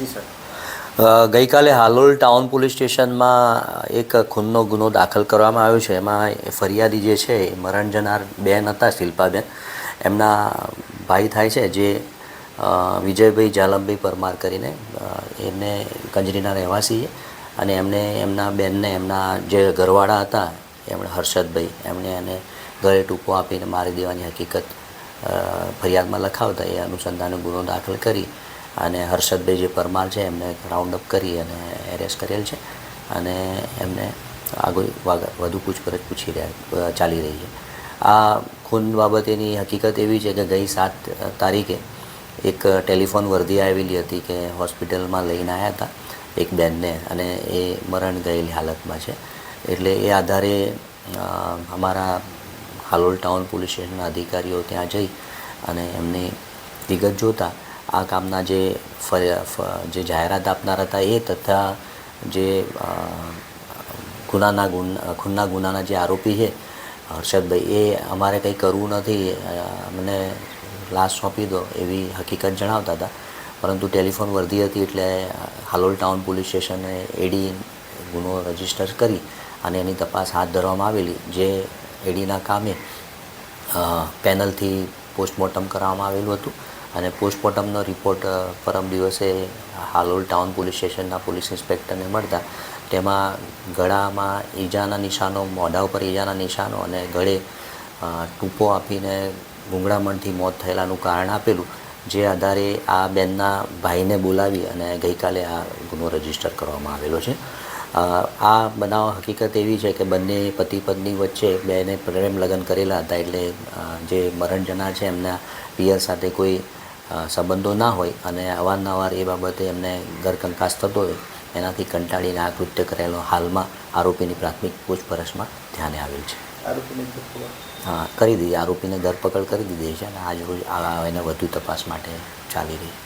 જી sir. ગઈકાલે Halol town police સ્ટેશનમાં એક ખૂનનો ગુનો દાખલ કરવામાં આવ્યો છે. એમાં ફરિયાદી જે છે એ મરણ જનાર બેન હતા, શિલ્પાબેન. એમના ભાઈ થાય છે જે વિજયભાઈ ઝાલમભાઈ પરમાર કરીને, એમને કંજરીના રહેવાસી છે. અને એમને એમના બેનને એમના જે ઘરવાળા હતા એમણે હર્ષદભાઈ, એમણે એને ગળે ટૂંકો આપીને મારી દેવાની હકીકત ફરિયાદમાં લખાવતા એ અનુસંધાને ગુનો દાખલ કરી અને હર્ષદભાઈ જે પરમાર છે એમને રાઉન્ડ અપ કરી અને એરેસ્ટ કરેલ છે. અને એમને આગળ વધુ પૂછપરછ ચાલી રહી છે. આ ખૂન બાબતેની હકીકત એવી છે કે ગઈ 7 તારીખે એક ટેલિફોન વર્દી આવેલી હતી કે હોસ્પિટલમાં લઈને આવ્યા હતા એક બેનને, અને એ મરણ ગયેલી હાલતમાં છે. એટલે એ આધારે અમારા હાલોલ ટાઉન પોલીસ સ્ટેશનના અધિકારીઓ ત્યાં જઈ અને એમની વિગત જોતા આ કામના જે જાહેરાત આપનાર હતા એ તથા જે ખૂનના ગુનાના જે આરોપી છે હર્ષદભાઈ, એ અમારે કંઈ કરવું નથી, અમને લાશ સોંપી દો એવી હકીકત જણાવતા હતા. પરંતુ ટેલિફોન વર્દી હતી એટલે હાલોલ ટાઉન પોલીસ સ્ટેશને એડી ગુનો રજીસ્ટર કરી અને એની તપાસ હાથ ધરવામાં આવેલી. જે એડીના કામે પેનલથી પોસ્ટમોર્ટમ કરવામાં આવેલું હતું અને પોસ્ટમોર્ટમનો રિપોર્ટ પરમ દિવસે હાલોલ ટાઉન પોલીસ સ્ટેશનના પોલીસ ઇન્સ્પેક્ટરને મળતા તેમાં ગળામાં ઈજાના નિશાનો, મોઢા ઉપર ઈજાના નિશાનો અને ગળે ટૂંપો આપીને ગૂંગળામણથી મોત થયેલાનું કારણ આપેલું. જે આધારે આ બેનના ભાઈને બોલાવી અને ગઈકાલે આ ગુનો રજીસ્ટર કરવામાં આવેલો છે. આ બનાવ હકીકત એવી છે કે બંને પતિ પત્ની વચ્ચે બેને પ્રેમ લગ્ન કરેલા હતા. એટલે જે મરણ જનાર છે એમના પિયર સાથે કોઈ સંબંધો ના હોય અને અવારનવાર એ બાબતે એમને ઘરકંકાસ થતો હોય, એનાથી કંટાળીને આ કૃત્ય કરેલો હાલમાં આરોપીની પ્રાથમિક પૂછપરછમાં ધ્યાને આવેલ છે. કરી દીધી, આરોપીને ધરપકડ કરી દીધી છે અને આજ રોજ એને વધુ તપાસ માટે ચાલી રહી.